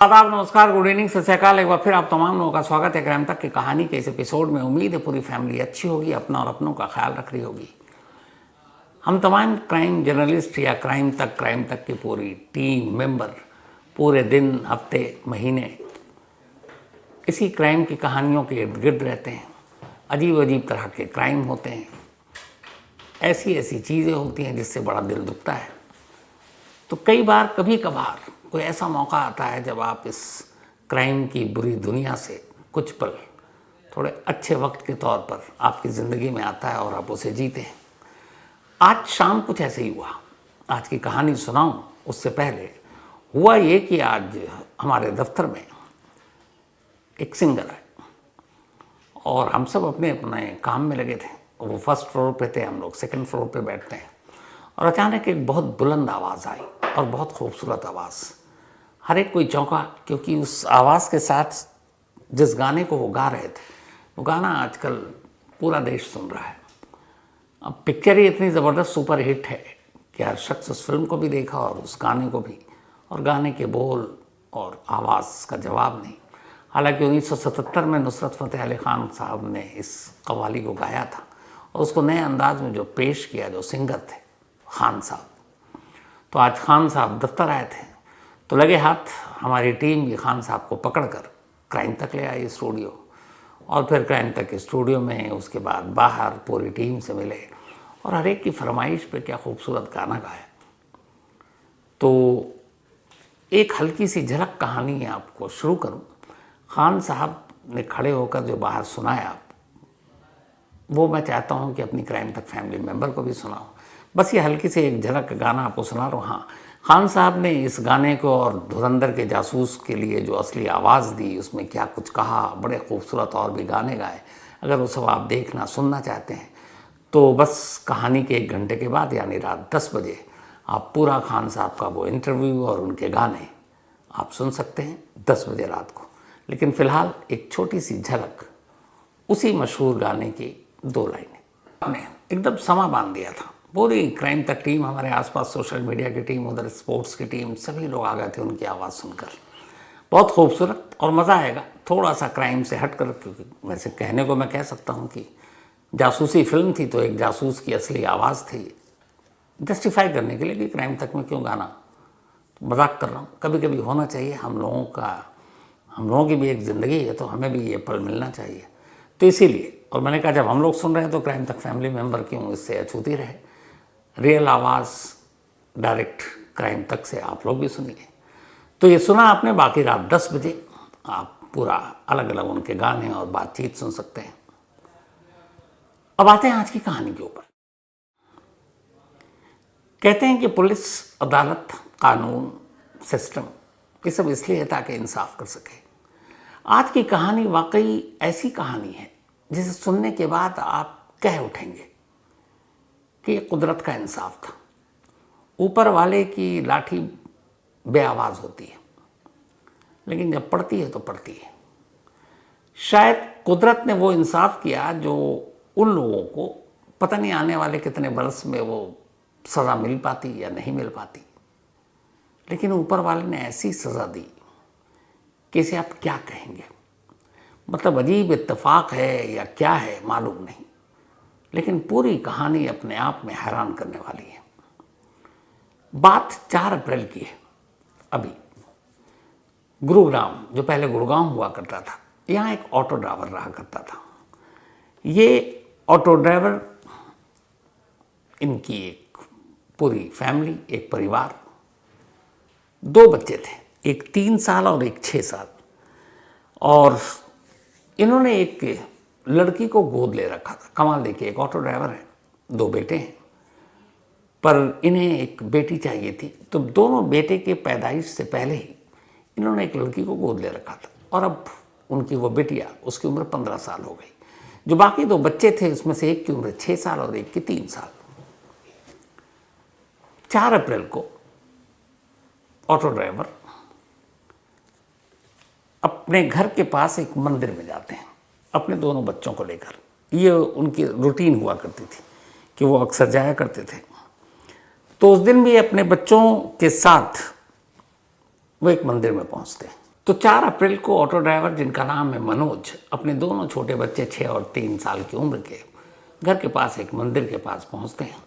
आदाब, नमस्कार, good evening, सत श्री अकाल। एक बार फिर आप तमाम लोगों का स्वागत है क्राइम तक की कहानी के इस एपिसोड में। उम्मीद है पूरी फैमिली अच्छी होगी, अपना और अपनों का ख्याल रख रही होगी। हम तमाम क्राइम जर्नलिस्ट या क्राइम तक की पूरी टीम मेंबर पूरे दिन, हफ्ते, महीने इसी क्राइम की कहानियों के इर्द गिर्द रहते हैं। अजीब अजीब तरह के क्राइम होते हैं, ऐसी ऐसी चीज़ें होती हैं जिससे बड़ा दिल दुखता है। तो कई बार, कभी कभार कोई ऐसा मौका आता है जब आप इस क्राइम की बुरी दुनिया से कुछ पल थोड़े अच्छे वक्त के तौर पर आपकी ज़िंदगी में आता है और आप उसे जीते हैं। आज शाम कुछ ऐसे ही हुआ। आज की कहानी सुनाऊं उससे पहले हुआ ये कि आज हमारे दफ्तर में एक सिंगर आए और हम सब अपने अपने काम में लगे थे। वो फर्स्ट फ्लोर पे थे, हम लोग सेकंड फ्लोर पे बैठते हैं। और अचानक एक बहुत बुलंद आवाज़ आई और बहुत खूबसूरत आवाज़। हर एक कोई चौंका, क्योंकि उस आवाज़ के साथ जिस गाने को वो गा रहे थे, वो गाना आजकल पूरा देश सुन रहा है। अब पिक्चर ही इतनी ज़बरदस्त सुपर हिट है कि हर शख्स उस फिल्म को भी देखा और उस गाने को भी, और गाने के बोल और आवाज़ का जवाब नहीं। हालांकि 1977 में नुसरत फ़तेह अली ख़ान साहब ने इस कव्वाली को गाया था और उसको नए अंदाज में जो पेश किया, जो सिंगर थे खान साहब। तो आज खान साहब दफ्तर आए थे, तो लगे हाथ हमारी टीम भी खान साहब को पकड़कर क्राइम तक ले आई स्टूडियो। और फिर क्राइम तक के स्टूडियो में, उसके बाद बाहर पूरी टीम से मिले और हर एक की फरमाइश पे क्या खूबसूरत गाना गाया। तो एक हल्की सी झलक कहानी आपको शुरू करूं। खान साहब ने खड़े होकर जो बाहर सुनाया, वो मैं चाहता हूं कि अपनी क्राइम तक फैमिली मेम्बर को भी सुनाऊं। बस ये हल्की सी एक झलक गाना आपको सुना रहा हूँ। हाँ, खान साहब ने इस गाने को और धुरंधर के जासूस के लिए जो असली आवाज़ दी, उसमें क्या कुछ कहा, बड़े खूबसूरत और भी गाने गाए। अगर वो सब आप देखना सुनना चाहते हैं तो बस कहानी के 1 घंटे के बाद, यानी रात 10 बजे, आप पूरा खान साहब का वो इंटरव्यू और उनके गाने आप सुन सकते हैं 10 बजे रात को। लेकिन फ़िलहाल एक छोटी सी झलक उसी मशहूर गाने की 2 लाइनें। आपने एकदम समा बांध दिया था। पूरी क्राइम तक टीम, हमारे आसपास सोशल मीडिया की टीम, उधर स्पोर्ट्स की टीम, सभी लोग आ गए थे उनकी आवाज़ सुनकर। बहुत खूबसूरत और मज़ा आएगा थोड़ा सा क्राइम से हट कर, क्योंकि वैसे कहने को मैं कह सकता हूँ कि जासूसी फिल्म थी तो एक जासूस की असली आवाज़ थी। जस्टिफाई करने के लिए कि क्राइम तक में क्यों गाना, मजाक कर रहा हूँ। कभी कभी होना चाहिए, हम लोगों की भी एक ज़िंदगी है, तो हमें भी ये पल मिलना चाहिए। तो इसीलिए, और मैंने कहा जब हम लोग सुन रहे हैं तो क्राइम तक फैमिली मेम्बर क्यों इससे अछूती रहे। रियल आवाज़ डायरेक्ट क्राइम तक से आप लोग भी सुनिए। तो ये सुना आपने, बाकी रात 10 बजे आप पूरा अलग अलग उनके गाने और बातचीत सुन सकते हैं। अब आते हैं आज की कहानी के ऊपर। कहते हैं कि पुलिस, अदालत, कानून, सिस्टम, ये सब इसलिए है ताकि इंसाफ कर सके। आज की कहानी वाकई ऐसी कहानी है जिसे सुनने के बाद आप कह उठेंगे कि ये कुदरत का इंसाफ था। ऊपर वाले की लाठी बेआवाज़ होती है, लेकिन जब पड़ती है तो पड़ती है। शायद कुदरत ने वो इंसाफ किया जो उन लोगों को पता नहीं आने वाले कितने बरस में वो सज़ा मिल पाती या नहीं मिल पाती, लेकिन ऊपर वाले ने ऐसी सज़ा दी कि इसे आप क्या कहेंगे। मतलब अजीब इत्तेफाक है या क्या है मालूम नहीं, लेकिन पूरी कहानी अपने आप में हैरान करने वाली है। बात 4 अप्रैल की है। अभी गुरुग्राम, जो पहले गुड़गांव हुआ करता था, यहाँ एक ऑटो ड्राइवर रहा करता था। ये ऑटो ड्राइवर, इनकी एक पूरी फैमिली, एक परिवार, 2 बच्चे थे, एक 3 साल और एक 6 साल। और इन्होंने एक लड़की को गोद ले रखा था। कमाल देखिए, एक ऑटो ड्राइवर है, 2 बेटे हैं, पर इन्हें एक बेटी चाहिए थी। तो दोनों बेटे के पैदाइश से पहले ही इन्होंने एक लड़की को गोद ले रखा था। और अब उनकी वो बेटिया, उसकी उम्र 15 साल हो गई। जो बाकी 2 बच्चे थे, उसमें से एक की उम्र 6 साल और एक की 3 साल। 4 अप्रैल को ऑटो ड्राइवर अपने घर के पास एक मंदिर में जाते हैं अपने दोनों बच्चों को लेकर। ये उनकी रूटीन हुआ करती थी कि वो अक्सर जाया करते थे। तो उस दिन भी अपने बच्चों के साथ वो एक मंदिर में पहुंचते हैं। तो 4 अप्रैल को ऑटो ड्राइवर जिनका नाम है मनोज अपने दोनों छोटे बच्चे 6 और 3 साल की उम्र के घर के पास एक मंदिर के पास पहुंचते हैं।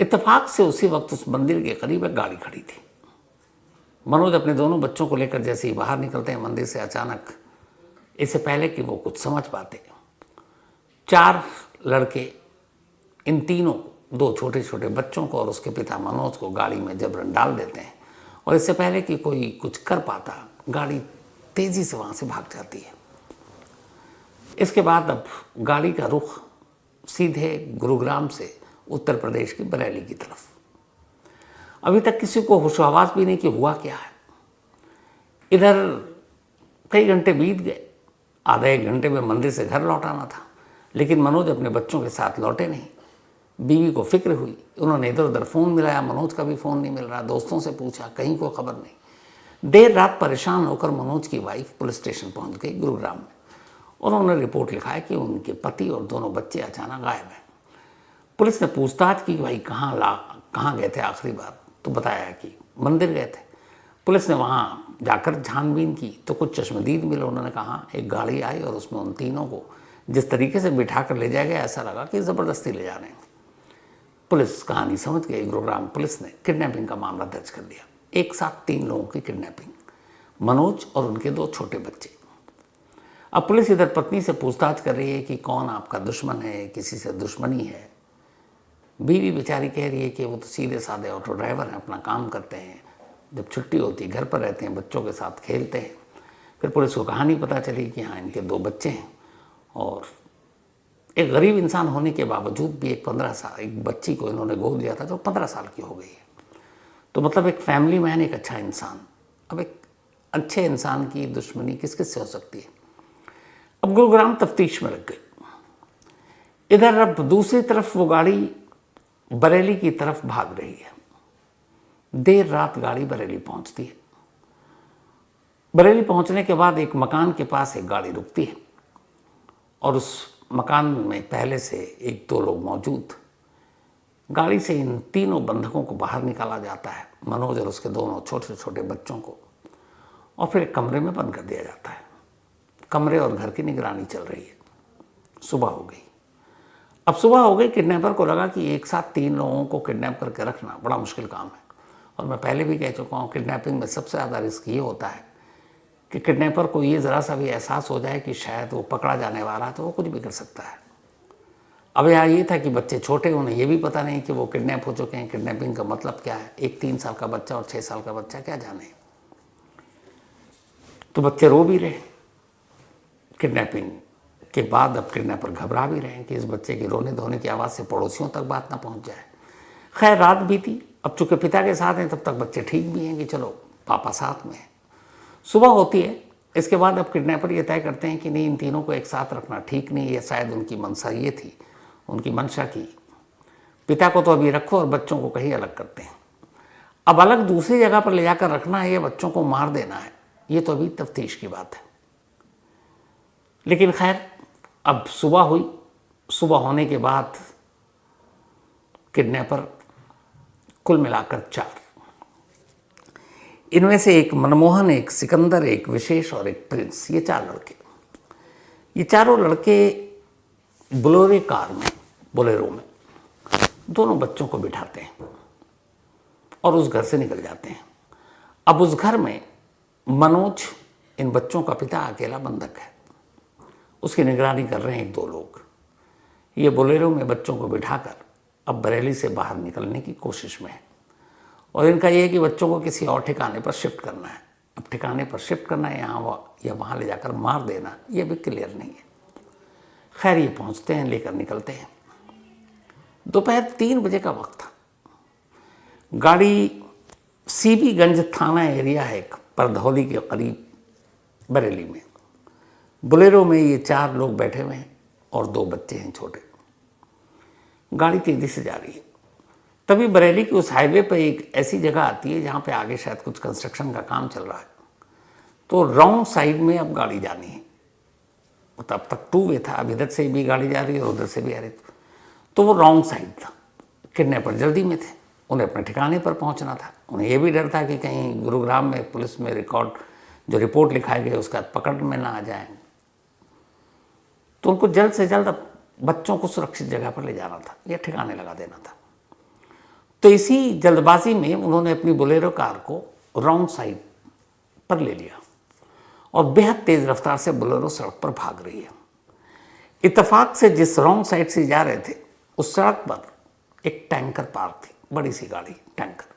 इत्तेफाक से उसी वक्त उस मंदिर के करीब एक गाड़ी खड़ी थी। मनोज अपने दोनों बच्चों को लेकर जैसे ही बाहर निकलते हैं मंदिर से, अचानक इससे पहले कि वो कुछ समझ पाते 4 लड़के इन तीनों 2 छोटे छोटे बच्चों को और उसके पिता मनोज को गाड़ी में जबरन डाल देते हैं और इससे पहले कि कोई कुछ कर पाता गाड़ी तेजी से वहाँ से भाग जाती है। इसके बाद अब गाड़ी का रुख सीधे गुरुग्राम से उत्तर प्रदेश की बरेली की तरफ। अभी तक किसी को होशो-हवास भी नहीं कि हुआ क्या है। इधर कई घंटे बीत गए, आधा एक घंटे में मंदिर से घर लौटाना था, लेकिन मनोज अपने बच्चों के साथ लौटे नहीं। बीवी को फिक्र हुई, उन्होंने इधर उधर फ़ोन मिलाया, मनोज का भी फ़ोन नहीं मिल रहा, दोस्तों से पूछा, कहीं को खबर नहीं। देर रात परेशान होकर मनोज की वाइफ पुलिस स्टेशन पहुंच गई गुरुग्राम में। उन्होंने रिपोर्ट लिखा है कि उनके पति और दोनों बच्चे अचानक गायब हैं। पुलिस ने पूछताछ की, भाई कहाँ गए थे आखिरी बार, तो बताया कि मंदिर गए थे। पुलिस ने वहाँ जाकर छानबीन की तो कुछ चश्मदीद मिले। उन्होंने कहा एक गाड़ी आई और उसमें उन तीनों को जिस तरीके से बिठा कर ले जाया गया, ऐसा लगा कि ज़बरदस्ती ले जा रहे हैं। पुलिस कहानी समझ गई। गुरुग्राम पुलिस ने किडनैपिंग का मामला दर्ज कर दिया। एक साथ 3 लोगों की किडनैपिंग, मनोज और उनके 2 छोटे बच्चे। अब पुलिस इधर पत्नी से पूछताछ कर रही है कि कौन आपका दुश्मन है, किसी से दुश्मनी है। बीवी बेचारी कह रही है कि वो तो सीधे साधे ऑटो ड्राइवर हैं, अपना काम करते हैं, जब छुट्टी होती है घर पर रहते हैं, बच्चों के साथ खेलते हैं। फिर पुलिस को कहानी पता चली कि हाँ इनके 2 बच्चे हैं और एक गरीब इंसान होने के बावजूद भी एक बच्ची को इन्होंने गोद लिया था जो 15 साल की हो गई है। तो मतलब एक फैमिली मैन, एक अच्छा इंसान। अब एक अच्छे इंसान की दुश्मनी किस किस से हो सकती है। अब गुरुग्राम तफ्तीश में लग गई। इधर अब दूसरी तरफ वो गाड़ी बरेली की तरफ भाग रही है। देर रात गाड़ी बरेली पहुंचती है। बरेली पहुंचने के बाद एक मकान के पास एक गाड़ी रुकती है और उस मकान में पहले से 1-2 लोग मौजूद। गाड़ी से इन तीनों बंधकों को बाहर निकाला जाता है, मनोज और उसके दोनों छोटे छोटे बच्चों को, और फिर एक कमरे में बंद कर दिया जाता है। कमरे और घर की निगरानी चल रही है। सुबह हो गई। अब सुबह हो गई, किडनैपर को लगा कि एक साथ 3 लोगों को किडनैप करके रखना बड़ा मुश्किल काम है। और मैं पहले भी कह चुका हूँ, किडनैपिंग में सबसे ज़्यादा रिस्क ये होता है कि किडनैपर को ये ज़रा सा भी एहसास हो जाए कि शायद वो पकड़ा जाने वाला है तो वो कुछ भी कर सकता है। अब यहाँ ये था कि बच्चे छोटे, उन्हें ये भी पता नहीं कि वो किडनैप हो चुके हैं, किडनैपिंग का मतलब क्या है। एक 3 साल का बच्चा और 6 साल का बच्चा क्या जाने। तो बच्चे रो भी रहे। किडनैपिंग के बाद अब किडनैपर घबरा भी रहे हैं कि इस बच्चे के रोने धोने की आवाज़ से पड़ोसियों तक बात ना पहुँच जाए। खैर रात बीती। अब चूँकि पिता के साथ हैं तब तक बच्चे ठीक भी हैं कि चलो पापा साथ में है। सुबह होती है। इसके बाद अब किडनैपर ये तय करते हैं कि नहीं, इन तीनों को एक साथ रखना ठीक नहीं है। शायद उनकी मंशा ये थी, उनकी मंशा की पिता को तो अभी रखो और बच्चों को कहीं अलग करते हैं। अब अलग दूसरी जगह पर ले जाकर रखना है या बच्चों को मार देना है, ये तो अभी तफ्तीश की बात है। लेकिन खैर अब सुबह हुई। सुबह होने के बाद किडनैपर कुल मिलाकर 4, इनमें से एक मनमोहन, एक सिकंदर, एक विशेष और एक प्रिंस, ये 4 लड़के। ये चारों लड़के बोलेरो में दोनों बच्चों को बिठाते हैं और उस घर से निकल जाते हैं। अब उस घर में मनोज, इन बच्चों का पिता, अकेला बंधक है। उसकी निगरानी कर रहे हैं 1-2 लोग। ये बोलेरो में बच्चों को बिठाकर अब बरेली से बाहर निकलने की कोशिश में है और इनका ये है कि बच्चों को किसी और ठिकाने पर शिफ्ट करना है। अब ठिकाने पर शिफ्ट करना है यहाँ या वहाँ ले जाकर मार देना, ये भी क्लियर नहीं है। खैर ये पहुँचते हैं, लेकर निकलते हैं। दोपहर 3 बजे का वक्त था। गाड़ी सीबीगंज थाना एरिया है एक परधौली के करीब बरेली में। बोलेरो में ये 4 लोग बैठे हुए हैं और 2 बच्चे हैं छोटे। गाड़ी तेज़ी से जा रही है। तभी बरेली की उस हाईवे पर एक ऐसी जगह आती है जहाँ पे आगे शायद कुछ कंस्ट्रक्शन का काम चल रहा है। तो रॉन्ग साइड में अब गाड़ी जानी है। तब तक 2 वे था, अब इधर से भी गाड़ी जा रही है और उधर से भी आ रही थी। तो वो रॉन्ग साइड था। किडनैपर जल्दी में थे, उन्हें अपने ठिकाने पर पहुँचना था। उन्हें ये भी डर था कि कहीं गुरुग्राम में पुलिस में जो रिपोर्ट लिखाई गई उसका पकड़ में ना आ जाए। तो उनको जल्द से जल्द बच्चों को सुरक्षित जगह पर ले जाना था या ठिकाने लगा देना था। तो इसी जल्दबाजी में उन्होंने अपनी बोलेरो कार को रॉन्ग साइड पर ले लिया और बेहद तेज रफ्तार से बोलेरो सड़क पर भाग रही है। इत्तेफाक से जिस रॉन्ग साइड से जा रहे थे उस सड़क पर एक टैंकर पार्क थी, बड़ी सी गाड़ी टैंकर।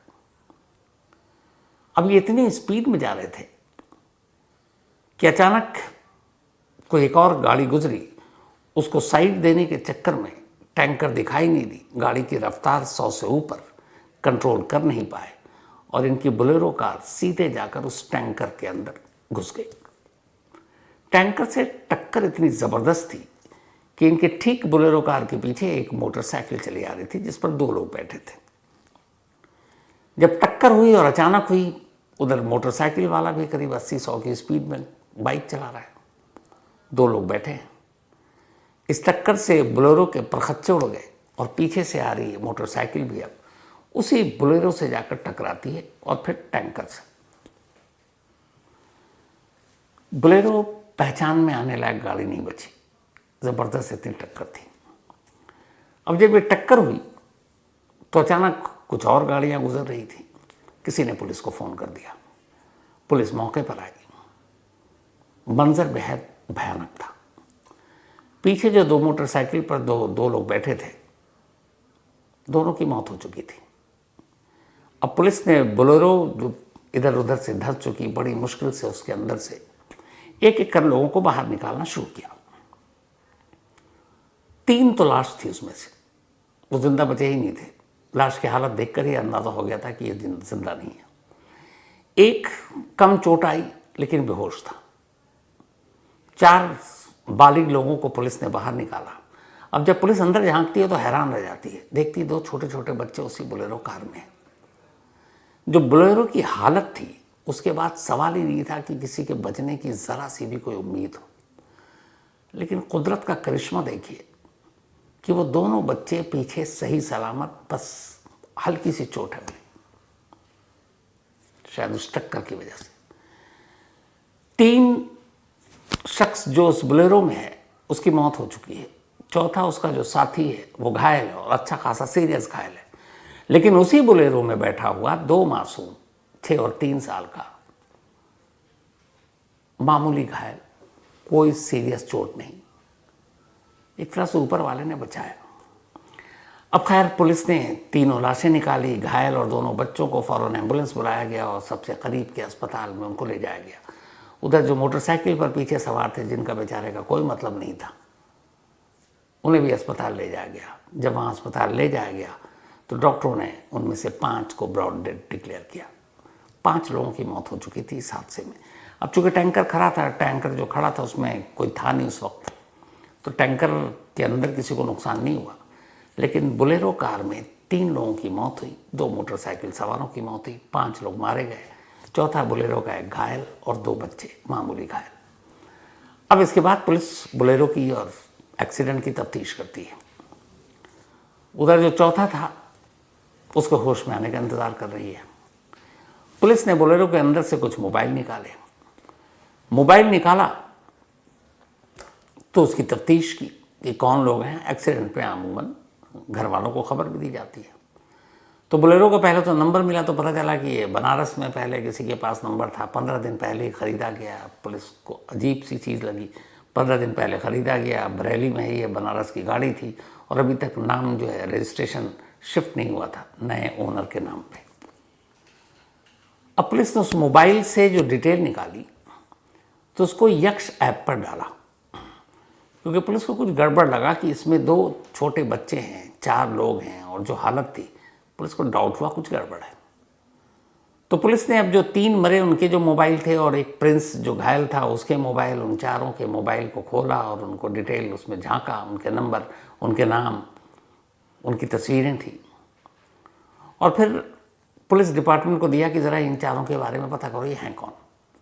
अब ये इतनी स्पीड में जा रहे थे कि अचानक कोई एक और गाड़ी गुजरी, उसको साइड देने के चक्कर में टैंकर दिखाई नहीं दी, गाड़ी की रफ्तार 100 से ऊपर कंट्रोल कर नहीं पाए और इनकी बोलेरो कार सीधे जाकर उस टैंकर के अंदर घुस गई। टैंकर से टक्कर इतनी ज़बरदस्त थी कि इनके ठीक बोलेरो कार के पीछे एक मोटरसाइकिल चली आ रही थी जिस पर 2 लोग बैठे थे। जब टक्कर हुई और अचानक हुई, उधर मोटरसाइकिल वाला भी करीब 80-100 की स्पीड में बाइक चला रहा है, 2 लोग बैठे हैं। इस टक्कर से बोलेरो के परखच्चे उड़ गए और पीछे से आ रही है मोटरसाइकिल भी अब उसी बोलेरो से जाकर टकराती है और फिर टैंकर से। बोलेरो पहचान में आने लायक गाड़ी नहीं बची, ज़बरदस्त इतनी टक्कर थी। अब जब ये टक्कर हुई तो अचानक कुछ और गाड़ियां गुजर रही थी। किसी ने पुलिस को फ़ोन कर दिया, पुलिस मौके पर आई। मंजर बेहद भयानक था। पीछे जो 2 मोटरसाइकिल पर दो लोग बैठे थे, दोनों की मौत हो चुकी थी। अब पुलिस ने बोलेरो जो इधर उधर से धंस चुकी, बड़ी मुश्किल से उसके अंदर से एक एक कर लोगों को बाहर निकालना शुरू किया। 3 तो लाश थी उसमें से, वो जिंदा बचे ही नहीं थे। लाश की हालत देखकर ही अंदाजा हो गया था कि ये जिंदा नहीं है। एक कम चोट आई लेकिन बेहोश था। 4 बालिग लोगों को पुलिस ने बाहर निकाला। अब जब पुलिस अंदर झांकती है तो हैरान रह जाती है, देखती है 2 छोटे छोटे बच्चे उसी बोलेरो कार में। जो बोलेरो की हालत थी उसके बाद सवाल ही नहीं था कि किसी के बचने की ज़रा सी भी कोई उम्मीद हो। लेकिन कुदरत का करिश्मा देखिए कि वो दोनों बच्चे पीछे सही सलामत, बस हल्की सी चोट है उन्हें, शायद उस टक्कर की वजह से। 3 शख्स जो उस बोलेरो में है उसकी मौत हो चुकी है। चौथा उसका जो साथी है वो घायल है और अच्छा खासा सीरियस घायल है। लेकिन उसी बोलेरो में बैठा हुआ 2 मासूम, 6 और 3 साल का, मामूली घायल, कोई सीरियस चोट नहीं। एक तरह से ऊपर वाले ने बचाया। अब खैर पुलिस ने 3 लाशें निकाली, घायल और 2 बच्चों को फौरन एम्बुलेंस बुलाया गया और सबसे करीब के अस्पताल में उनको ले जाया गया। उधर जो मोटरसाइकिल पर पीछे सवार थे, जिनका बेचारे का कोई मतलब नहीं था, उन्हें भी अस्पताल ले जाया गया। जब वहाँ अस्पताल ले जाया गया तो डॉक्टरों ने उनमें से 5 को ब्रॉड डेड डिक्लेयर किया। 5 लोगों की मौत हो चुकी थी इस हादसे में। अब चूँकि टैंकर खड़ा था, टैंकर जो खड़ा था उसमें कोई था नहीं उस वक्त, तो टैंकर के अंदर किसी को नुकसान नहीं हुआ। लेकिन बोलेरो कार में 3 लोगों की मौत हुई, 2 मोटरसाइकिल सवारों की मौत हुई, 5 लोग मारे गए, चौथा बोलेरो का एक घायल और 2 बच्चे मामूली घायल। अब इसके बाद पुलिस बोलेरो की और एक्सीडेंट की तफ्तीश करती है। उधर जो चौथा था उसको होश में आने का इंतज़ार कर रही है। पुलिस ने बोलेरो के अंदर से कुछ मोबाइल निकाले। मोबाइल निकाला तो उसकी तफ्तीश की कि कौन लोग हैं। एक्सीडेंट पे अमूमन घर वालों को खबर भी दी जाती है। तो बोलेरो को पहले तो नंबर मिला तो पता चला कि ये बनारस में पहले किसी के पास नंबर था, 15 दिन पहले ही ख़रीदा गया। पुलिस को अजीब सी चीज़ लगी, 15 दिन पहले ख़रीदा गया, बरेली में ही ये बनारस की गाड़ी थी और अभी तक नाम जो है रजिस्ट्रेशन शिफ्ट नहीं हुआ था नए ओनर के नाम पे। अब पुलिस ने उस मोबाइल से जो डिटेल निकाली तो उसको यक्ष ऐप पर डाला, क्योंकि पुलिस को कुछ गड़बड़ लगा कि इसमें 2 छोटे बच्चे हैं, 4 लोग हैं और जो हालत थी, पुलिस को डाउट हुआ कुछ गड़बड़ है। तो पुलिस ने अब जो 3 मरे उनके जो मोबाइल थे और एक प्रिंस जो घायल था उसके मोबाइल, उन चारों के मोबाइल को खोला और उनको डिटेल उसमें झांका, उनके नंबर, उनके नाम, उनकी तस्वीरें थी। और फिर पुलिस डिपार्टमेंट को दिया कि ज़रा इन चारों के बारे में पता करो ये हैं कौन,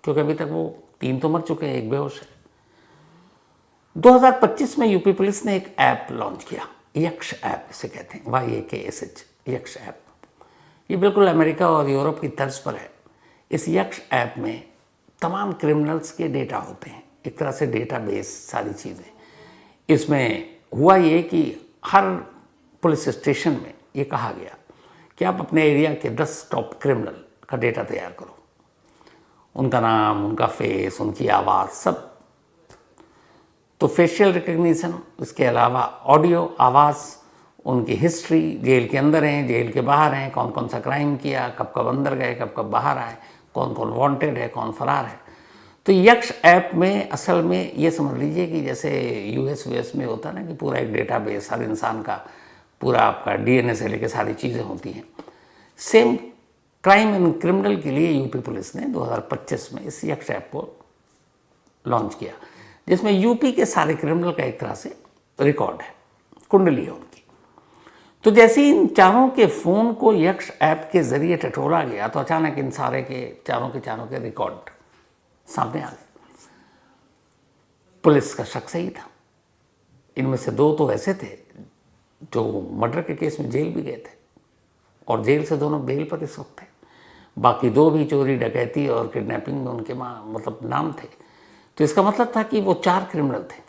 क्योंकि अभी तक वो 3 तो मर चुके हैं, एक बेहोश है। 2025 में यूपी पुलिस ने एक ऐप लॉन्च किया, यक्ष ऐप इसे कहते हैं, YAKSH, यक्ष ऐप। ये बिल्कुल अमेरिका और यूरोप की तर्ज पर है। इस यक्ष ऐप में तमाम क्रिमिनल्स के डेटा होते हैं, एक तरह से डेटाबेस सारी चीज़ें। इसमें हुआ ये कि हर पुलिस स्टेशन में ये कहा गया कि आप अपने एरिया के 10 टॉप क्रिमिनल का डेटा तैयार करो, उनका नाम, उनका फेस, उनकी आवाज़, सब। तो फेशियल रिकग्निशन, इसके अलावा ऑडियो, आवाज़, उनकी हिस्ट्री, जेल के अंदर हैं, जेल के बाहर हैं, कौन कौन सा क्राइम किया, कब कब अंदर गए, कब कब बाहर आए, कौन कौन वांटेड है, कौन फरार है। तो यक्ष ऐप में असल में ये समझ लीजिए कि जैसे यूएस में होता है ना कि पूरा एक डेटाबेस, हर इंसान का पूरा आपका डीएनए से लेकर सारी चीज़ें होती हैं। सेम क्राइम एंड क्रिमिनल के लिए यूपी पुलिस ने 2025 में इस यक्ष ऐप को लॉन्च किया, जिसमें यूपी के सारे क्रिमिनल का एक तरह से रिकॉर्ड है, कुंडली है उनकी। तो जैसे ही इन चारों के फ़ोन को यक्ष ऐप के ज़रिए टटोला गया तो अचानक इन सारे के चारों के रिकॉर्ड सामने आ गए। पुलिस का शक सही था। इनमें से 2 तो ऐसे थे जो मर्डर के केस में जेल भी गए थे और जेल से दोनों बेल पर इस वक्त थे। बाकी 2 भी चोरी, डकैती और किडनैपिंग में उनके मतलब नाम थे। तो इसका मतलब था कि वो 4 क्रिमिनल थे।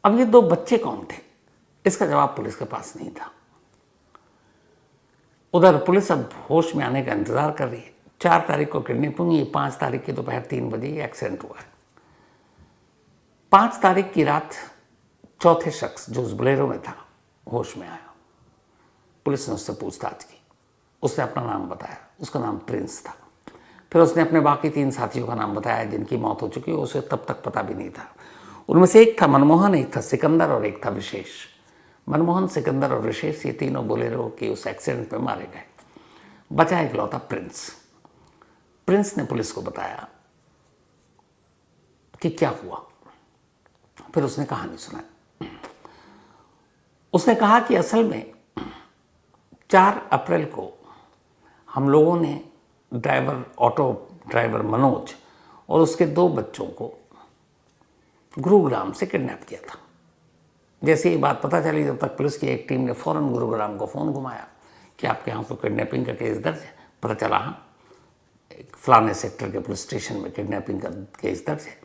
अब ये 2 बच्चे कौन थे, इसका जवाब पुलिस के पास नहीं था। उधर पुलिस अब होश में आने का इंतजार कर रही है। 4 तारीख को किडनैपिंग हुई, 5 तारीख की दोपहर 3 बजे ये एक्सीडेंट हुआ है। 5 तारीख की रात चौथे शख्स जो उस बोलेरो में था होश में आया। पुलिस ने उससे पूछताछ की, उसने अपना नाम बताया, उसका नाम प्रिंस था। फिर उसने अपने बाकी 3 साथियों का नाम बताया जिनकी मौत हो चुकी है, उसे तब तक पता भी नहीं था। उनमें से एक था मनमोहन, एक था सिकंदर और एक था विशेष। मनमोहन, सिकंदर और विशेष, ये तीनों बोलेरो के उस एक्सीडेंट में मारे गए। बचा इकलौता प्रिंस। प्रिंस ने पुलिस को बताया कि क्या हुआ। फिर उसने कहानी सुनाई। उसने कहा कि असल में 4 अप्रैल को हम लोगों ने ऑटो ड्राइवर मनोज और उसके 2 बच्चों को गुरुग्राम से किडनैप किया था। जैसे ये बात पता चली, जब तक पुलिस की एक टीम ने फौरन गुरुग्राम को फ़ोन घुमाया कि आपके यहाँ तो किडनैपिंग का केस दर्ज है। पता चला हाँ, एक फलाने सेक्टर के पुलिस स्टेशन में किडनैपिंग का केस दर्ज है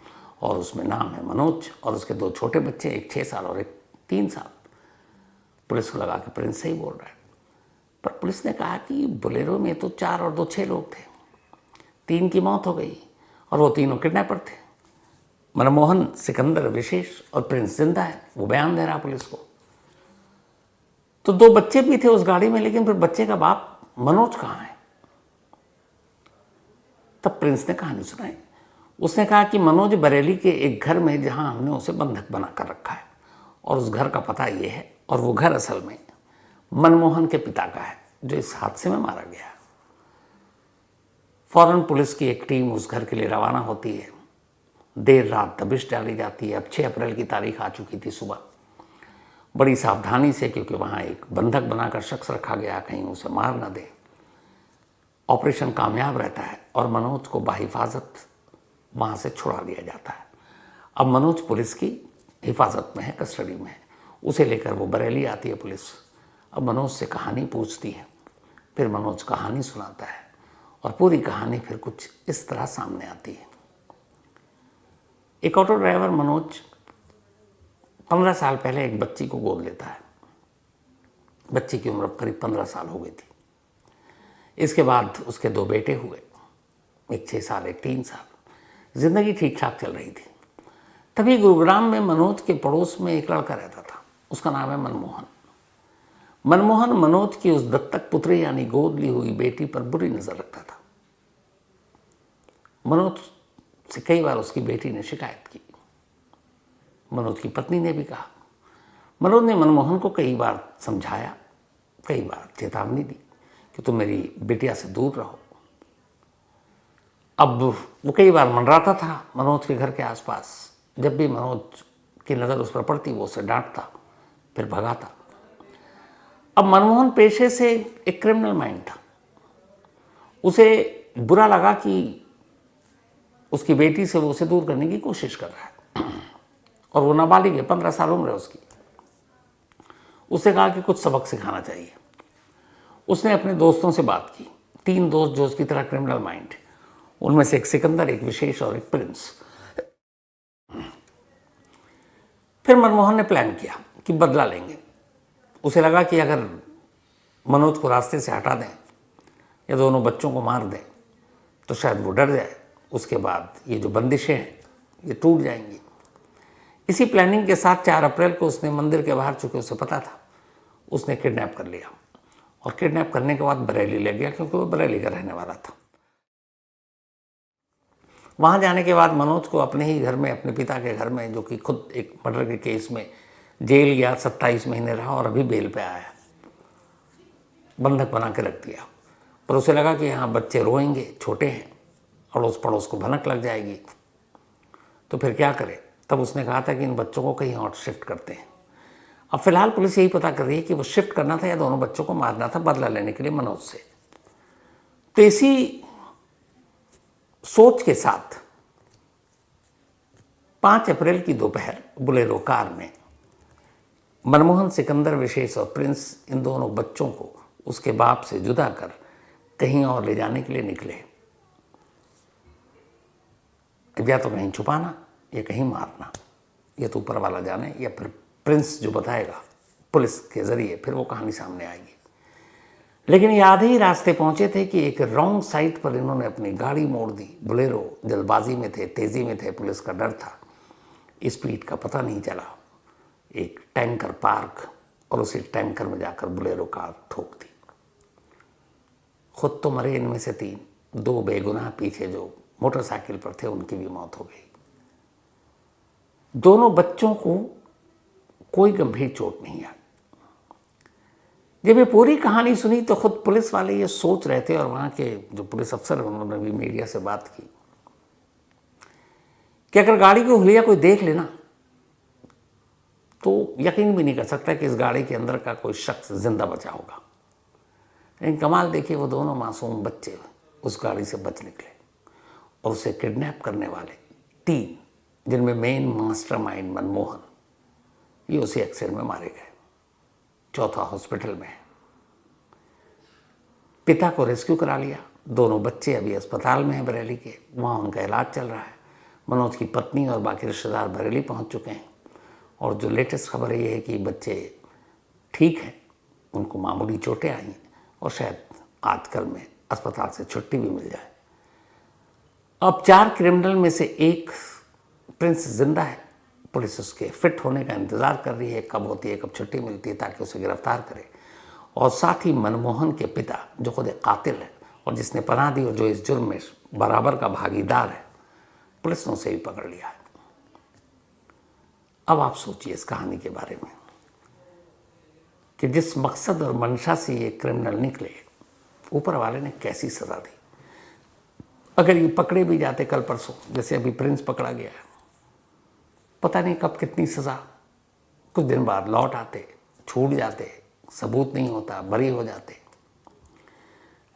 और उसमें नाम है मनोज और उसके 2 छोटे बच्चे, एक 6 साल और एक 3 साल। पुलिस को लगा कि प्रिंस सही बोल रहा है, पर पुलिस ने कहा कि बोलेरो में तो 4 और 2 6 लोग थे, 3 की मौत हो गई और वो तीनों किडनैपर थे। मनमोहन, सिकंदर, विशेष और प्रिंस जिंदा है। वो बयान दे रहा पुलिस को। तो 2 बच्चे भी थे उस गाड़ी में, लेकिन फिर बच्चे का बाप मनोज कहाँ है? तब प्रिंस ने कहानी सुनाई। उसने कहा कि मनोज बरेली के एक घर में, जहां हमने उसे बंधक बना कर रखा है, और उस घर का पता ये है, और वो घर असल में मनमोहन के पिता का है जो इस हादसे में मारा गया। फौरन पुलिस की एक टीम उस घर के लिए रवाना होती है। देर रात दबिश डाली जाती है। अब 6 अप्रैल की तारीख आ चुकी थी सुबह। बड़ी सावधानी से, क्योंकि वहाँ एक बंधक बनाकर शख्स रखा गया, कहीं उसे मार ना दे। ऑपरेशन कामयाब रहता है और मनोज को बाहिफाजत वहाँ से छुड़ा लिया जाता है। अब मनोज पुलिस की हिफाजत में है, कस्टडी में है। उसे लेकर वो बरेली आती है पुलिस। अब मनोज से कहानी पूछती है, फिर मनोज कहानी सुनाता है और पूरी कहानी फिर कुछ इस तरह सामने आती है। एक ऑटो ड्राइवर मनोज 15 साल पहले एक बच्ची को गोद लेता है। बच्ची की उम्र करीब 15 साल हो गई थी। इसके बाद उसके 2 बेटे हुए, एक 6 साल, एक 3 साल। जिंदगी ठीक ठाक चल रही थी। तभी गुरुग्राम में मनोज के पड़ोस में एक लड़का रहता था, उसका नाम है मनमोहन। मनमोहन मनोज की उस दत्तक पुत्री यानी गोद ली हुई बेटी पर बुरी नजर रखता था। मनोज से कई बार उसकी बेटी ने शिकायत की। मनोज की पत्नी ने भी कहा। मनोज ने मनमोहन को कई बार समझाया, कई बार चेतावनी दी कि तुम मेरी बिटिया से दूर रहो। अब वो कई बार मंडराता था मनोज के घर के आसपास। जब भी मनोज की नज़र उस पर पड़ती वो उसे डांटता, फिर भगाता। अब मनमोहन पेशे से एक क्रिमिनल माइंड था। उसे बुरा लगा कि उसकी बेटी से वो उसे दूर करने की कोशिश कर रहा है, और वो नाबालिग है, 15 साल उम्र है उसकी। उसने कहा कि कुछ सबक सिखाना चाहिए। उसने अपने दोस्तों से बात की, 3 दोस्त जो उसकी तरह क्रिमिनल माइंड, उनमें से एक सिकंदर, एक विशेष और एक प्रिंस। फिर मनमोहन ने प्लान किया कि बदला लेंगे। उसे लगा कि अगर मनोज को रास्ते से हटा दें या दोनों बच्चों को मार दें तो शायद वो डर जाए, उसके बाद ये जो बंदिशें हैं ये टूट जाएंगी। इसी प्लानिंग के साथ 4 अप्रैल को उसने मंदिर के बाहर, चूंकि उसे पता था, उसने किडनैप कर लिया और किडनैप करने के बाद बरेली ले गया, क्योंकि वो बरेली का रहने वाला था। वहाँ जाने के बाद मनोज को अपने ही घर में, अपने पिता के घर में, जो कि खुद एक मर्डर के केस में जेल गया, 27 महीने रहा और अभी बेल पे आया, बंधक बना के रख दिया। पर उसे लगा कि यहाँ बच्चे रोएंगे, छोटे हैं, अड़ोस पड़ोस को भनक लग जाएगी, तो फिर क्या करे। तब उसने कहा था कि इन बच्चों को कहीं और शिफ्ट करते हैं। अब फिलहाल पुलिस यही पता कर रही है कि वो शिफ्ट करना था या दोनों बच्चों को मारना था, बदला लेने के लिए मनोज से। तो इसी सोच के साथ 5 अप्रैल की दोपहर बुलेरो कार में मनमोहन, सिकंदर, विशेष और प्रिंस, इन दोनों बच्चों को उसके बाप से जुदा कर कहीं और ले जाने के लिए निकले। या तो कहीं छुपाना या कहीं मारना, ये तो ऊपर वाला जाने, या फिर प्रिंस जो बताएगा पुलिस के जरिए, फिर वो कहानी सामने आएगी। लेकिन ये आधे ही रास्ते पहुंचे थे कि एक रॉन्ग साइड पर इन्होंने अपनी गाड़ी मोड़ दी। बुलेरो, जल्दबाजी में थे, तेजी में थे, पुलिस का डर था, स्पीड का पता नहीं चला। एक टैंकर पार्क और उसी टैंकर में जाकर बुलेरो कार ठोक दी। खुद तो मरे इनमें से 3, 2 बेगुनाह पीछे जो मोटरसाइकिल पर थे उनकी भी मौत हो गई। दोनों बच्चों को कोई गंभीर चोट नहीं आई। जब ये पूरी कहानी सुनी तो खुद पुलिस वाले ये सोच रहे थे, और वहाँ के जो पुलिस अफसर, उन्होंने भी मीडिया से बात की कि अगर गाड़ी की हुलिया कोई देख लेना तो यकीन भी नहीं कर सकता कि इस गाड़ी के अंदर का कोई शख्स जिंदा बचा होगा। लेकिन कमाल देखिए, वो दोनों मासूम बच्चे उस गाड़ी से बच निकले और उसे किडनैप करने वाले 3, जिनमें मेन मास्टरमाइंड मनमोहन, ये उसी एक्सीडेंट में मारे गए। चौथा हॉस्पिटल में है। पिता को रेस्क्यू करा लिया, दोनों बच्चे अभी अस्पताल में हैं बरेली के, वहाँ उनका इलाज चल रहा है। मनोज की पत्नी और बाकी रिश्तेदार बरेली पहुँच चुके हैं, और जो लेटेस्ट खबर ये है कि बच्चे ठीक हैं, उनको मामूली चोटें आई हैं और शायद आजकल में अस्पताल से छुट्टी भी मिल जाए। अब 4 क्रिमिनल में से एक प्रिंस जिंदा है। पुलिस उसके फिट होने का इंतज़ार कर रही है, कब होती है, कब छुट्टी मिलती है, ताकि उसे गिरफ्तार करे। और साथ ही मनमोहन के पिता, जो खुद एक कातिल है और जिसने पनाह दी और जो इस जुर्म में बराबर का भागीदार है, पुलिस ने उसे भी पकड़ लिया है। अब आप सोचिए इस कहानी के बारे में कि जिस मकसद और मंशा से ये क्रिमिनल निकले, ऊपर वाले ने कैसी सज़ा दी। अगर ये पकड़े भी जाते कल परसों, जैसे अभी प्रिंस पकड़ा गया है, पता नहीं कब कितनी सज़ा, कुछ दिन बाद लौट आते, छूट जाते, सबूत नहीं होता, बरी हो जाते।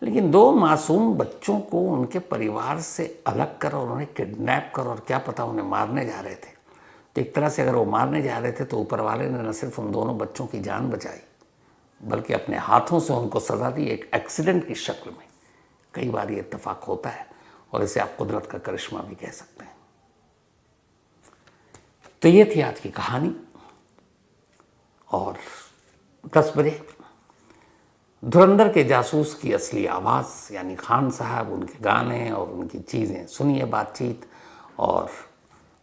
लेकिन 2 मासूम बच्चों को उनके परिवार से अलग कर और उन्हें किडनैप कर, और क्या पता उन्हें मारने जा रहे थे। तो एक तरह से अगर वो मारने जा रहे थे तो ऊपर वाले ने न सिर्फ उन दोनों बच्चों की जान बचाई, बल्कि अपने हाथों से उनको सज़ा दी, एक एक्सीडेंट की शक्ल में। कई बार ये इत्तेफाक होता है और इसे आप कुदरत का करिश्मा भी कह सकते हैं। तो ये थी आज की कहानी। और 10 बजे धुरंधर के जासूस की असली आवाज़, यानी खान साहब, उनके गाने और उनकी चीज़ें सुनिए, बातचीत। और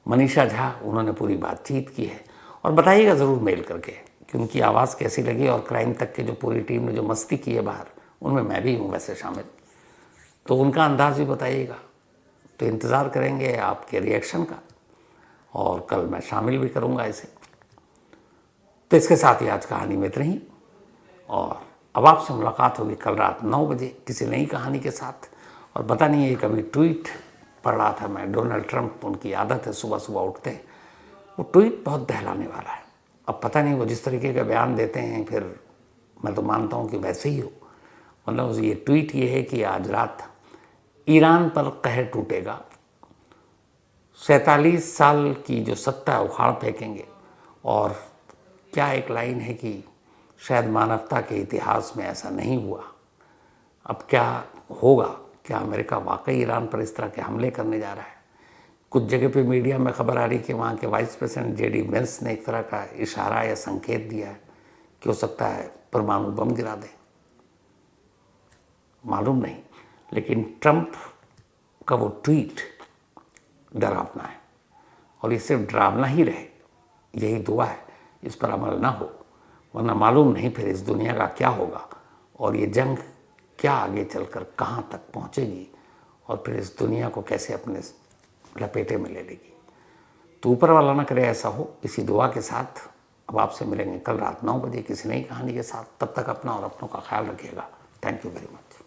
मनीषा झा, उन्होंने पूरी बातचीत की है, और बताइएगा ज़रूर मेल करके कि उनकी आवाज़ कैसी लगी। और क्राइम तक की जो पूरी टीम ने जो मस्ती की है बाहर, उनमें मैं भी हूँ वैसे शामिल, तो उनका अंदाज़ भी बताइएगा। तो इंतज़ार करेंगे आपके रिएक्शन का, और कल मैं शामिल भी करूँगा इसे। तो इसके साथ ही आज कहानी में इतना ही, और अब आपसे मुलाकात होगी कल रात 9 बजे किसी नई कहानी के साथ। और पता नहीं है, कभी ट्वीट पढ़ रहा था मैं, डोनाल्ड ट्रंप, उनकी आदत है सुबह सुबह उठते हैं, वो ट्वीट बहुत दहलाने वाला है। अब पता नहीं वो जिस तरीके का बयान देते हैं, फिर मैं तो मानता हूँ कि वैसे ही हो। मतलब ये ट्वीट ये है कि आज रात ईरान पर कहर टूटेगा, 47 साल की जो सत्ता उखाड़ फेंकेंगे। और क्या एक लाइन है कि शायद मानवता के इतिहास में ऐसा नहीं हुआ अब क्या होगा, क्या अमेरिका वाकई ईरान पर इस तरह के हमले करने जा रहा है? कुछ जगह पे मीडिया में खबर आ रही कि वहाँ के वाइस प्रेसिडेंट जेडी वेंस ने एक तरह का इशारा या संकेत दिया है कि हो सकता है परमाणु बम गिरा दें। मालूम नहीं, लेकिन ट्रंप का वो ट्वीट डरावना है, और ये सिर्फ डरावना ही रहे, यही दुआ है, इस पर अमल ना हो, वरना मालूम नहीं फिर इस दुनिया का क्या होगा और ये जंग क्या आगे चलकर कहाँ तक पहुँचेगी और फिर इस दुनिया को कैसे अपने लपेटे में ले लेगी। तो ऊपर वाला ना करे ऐसा हो। इसी दुआ के साथ अब आपसे मिलेंगे कल रात 9 बजे किसी नई कहानी के साथ। तब तक अपना और अपनों का ख्याल रखिएगा। Thank you very much.